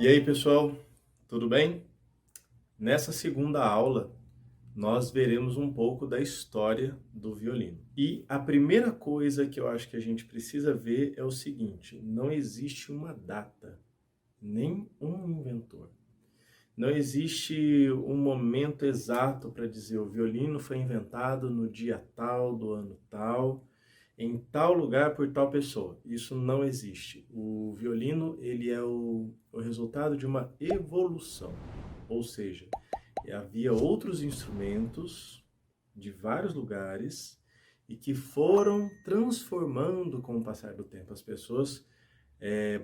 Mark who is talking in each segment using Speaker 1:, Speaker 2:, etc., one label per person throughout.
Speaker 1: aí, pessoal, tudo bem? Nessa segunda aula, nós veremos um pouco da história do violino. E a primeira coisa que eu acho que a gente precisa ver é o seguinte: não existe uma data, nem um inventor. Não existe um momento exato para dizer o violino foi inventado no dia tal, do ano tal, em tal lugar por tal pessoa. Isso não existe. O violino, ele é o resultado de uma evolução. Ou seja, havia outros instrumentos de vários lugares e que foram transformando com o passar do tempo. As pessoas,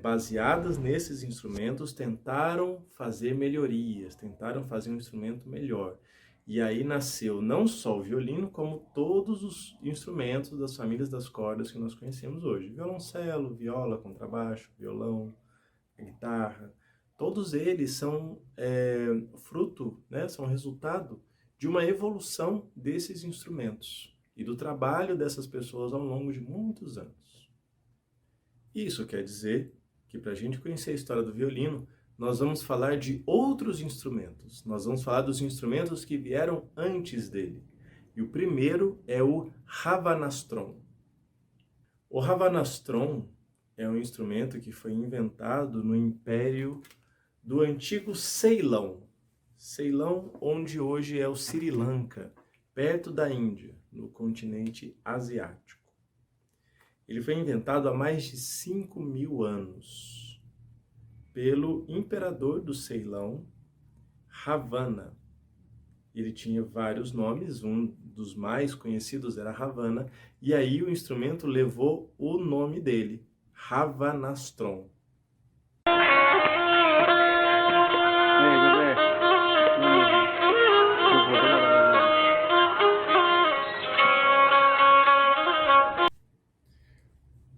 Speaker 1: baseadas nesses instrumentos, tentaram fazer melhorias, tentaram fazer um instrumento melhor. E aí nasceu não só o violino, como todos os instrumentos das famílias das cordas que nós conhecemos hoje. Violoncelo, viola, contrabaixo, violão, guitarra. Todos eles são fruto, né, são resultado de uma evolução desses instrumentos e do trabalho dessas pessoas ao longo de muitos anos. Isso quer dizer que, para a gente conhecer a história do violino, nós vamos falar de outros instrumentos. Nós vamos falar dos instrumentos que vieram antes dele. E o primeiro é o ravanastron. O ravanastron é um instrumento que foi inventado no Império do antigo Ceilão. Ceilão, onde hoje é o Sri Lanka, perto da Índia, no continente asiático. Ele foi inventado há mais de 5.000 anos pelo imperador do Ceilão, Ravana. Ele tinha vários nomes, um dos mais conhecidos era Ravana, e aí o instrumento levou o nome dele, Ravanastron.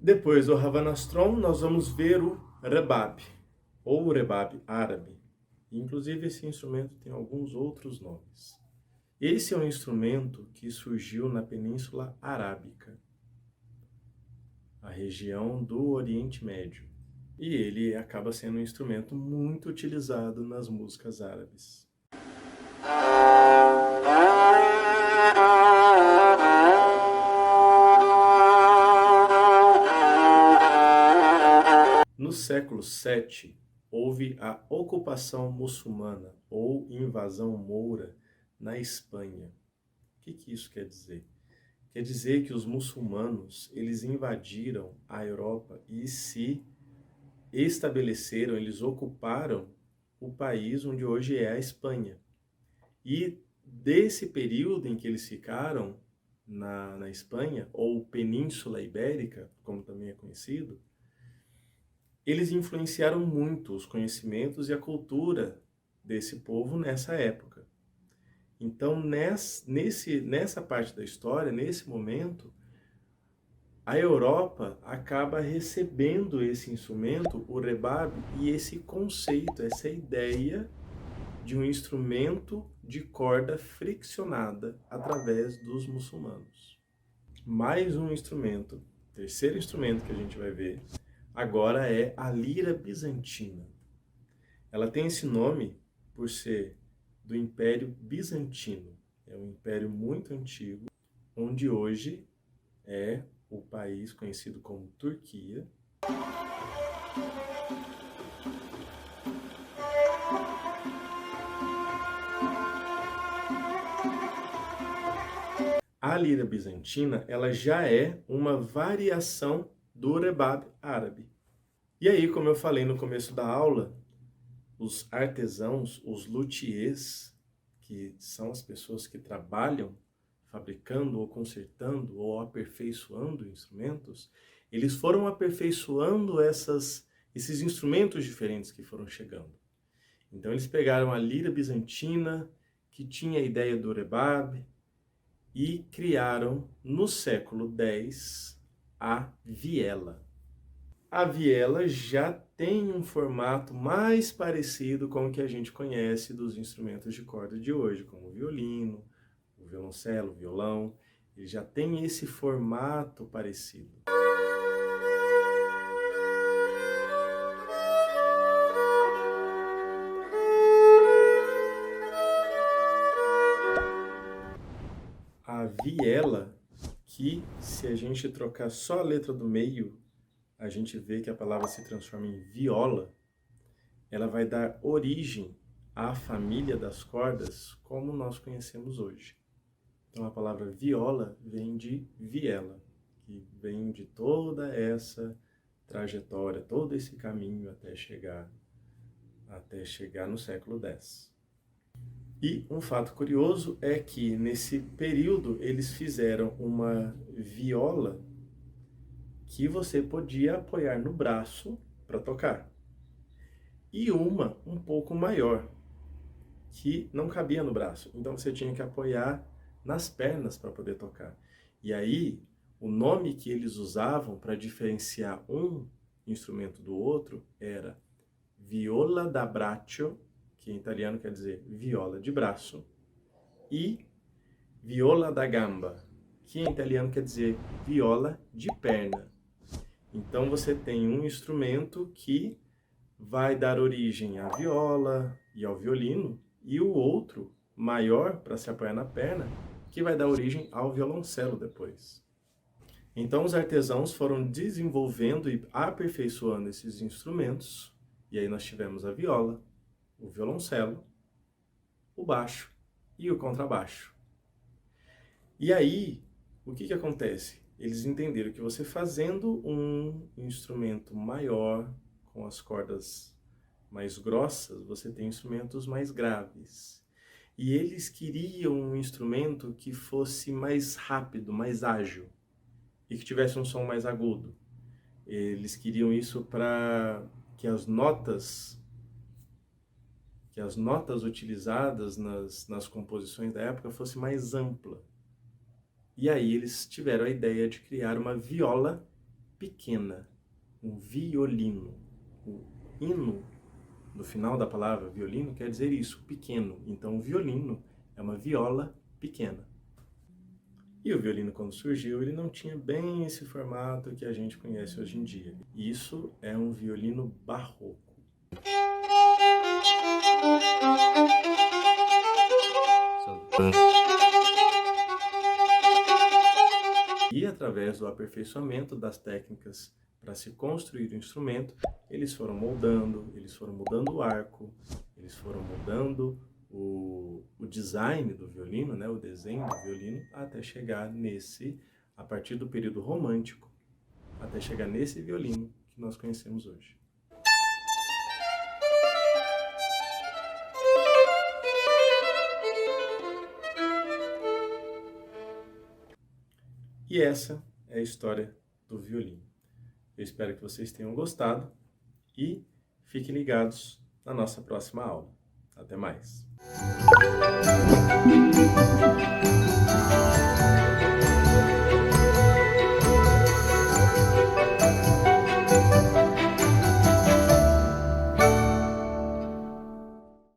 Speaker 1: Depois do Ravanastron, nós vamos ver o rebab, ou rebab árabe. Inclusive, esse instrumento tem alguns outros nomes. Esse é um instrumento que surgiu na Península Arábica, a região do Oriente Médio. E ele acaba sendo um instrumento muito utilizado nas músicas árabes. No século VII, houve a ocupação muçulmana ou invasão moura na Espanha. O que isso quer dizer? Quer dizer que os muçulmanos, eles invadiram a Europa e se estabeleceram, eles ocuparam o país onde hoje é a Espanha. E desse período em que eles ficaram na Espanha, ou Península Ibérica, como também é conhecido, eles influenciaram muito os conhecimentos e a cultura desse povo nessa época. Então, nessa parte da história, nesse momento, a Europa acaba recebendo esse instrumento, o rebab, e esse conceito, essa ideia de um instrumento de corda friccionada através dos muçulmanos. Mais um instrumento, terceiro instrumento que a gente vai ver, agora é a lira bizantina. Ela tem esse nome por ser do Império Bizantino. É um império muito antigo, onde hoje é o país conhecido como Turquia. A lira bizantina, ela já é uma variação do rebab árabe. E aí, como eu falei no começo da aula, os artesãos, os luthiers, que são as pessoas que trabalham fabricando ou consertando ou aperfeiçoando instrumentos, eles foram aperfeiçoando esses instrumentos diferentes que foram chegando. Então eles pegaram a lira bizantina, que tinha a ideia do rebab, e criaram no século X a viela. A viela já tem um formato mais parecido com o que a gente conhece dos instrumentos de corda de hoje, como o violino, o violoncelo, o violão. Ele já tem esse formato parecido. viela, que se a gente trocar só a letra do meio, a gente vê que a palavra se transforma em viola. Ela vai dar origem à família das cordas como nós conhecemos hoje. Então a palavra viola vem de viela, que vem de toda essa trajetória, todo esse caminho até chegar no século X. E um fato curioso é que nesse período eles fizeram uma viola que você podia apoiar no braço para tocar. E uma um pouco maior, que não cabia no braço. Então você tinha que apoiar nas pernas para poder tocar. E aí, o nome que eles usavam para diferenciar um instrumento do outro era viola da braccio, que em italiano quer dizer viola de braço, e viola da gamba, que em italiano quer dizer viola de perna. Então você tem um instrumento que vai dar origem à viola e ao violino, e o outro, maior, para se apoiar na perna, que vai dar origem ao violoncelo depois. Então os artesãos foram desenvolvendo e aperfeiçoando esses instrumentos, e aí nós tivemos a viola, o violoncelo, o baixo e o contrabaixo. E aí, o que acontece? Eles entenderam que você fazendo um instrumento maior, com as cordas mais grossas, você tem instrumentos mais graves. E eles queriam um instrumento que fosse mais rápido, mais ágil, e que tivesse um som mais agudo. Eles queriam isso para que as notas utilizadas nas composições da época fosse mais ampla. E aí eles tiveram a ideia de criar uma viola pequena, um violino. O hino, no final da palavra violino, quer dizer isso, pequeno. Então o violino é uma viola pequena. E o violino, quando surgiu, ele não tinha bem esse formato que a gente conhece hoje em dia. Isso é um violino barroco. E através do aperfeiçoamento das técnicas para se construir o instrumento, eles foram mudando o arco, eles foram mudando o design do violino, né, o desenho do violino, até chegar a partir do período romântico, até chegar nesse violino que nós conhecemos hoje. E essa é a história do violino. Eu espero que vocês tenham gostado e fiquem ligados na nossa próxima aula. Até mais!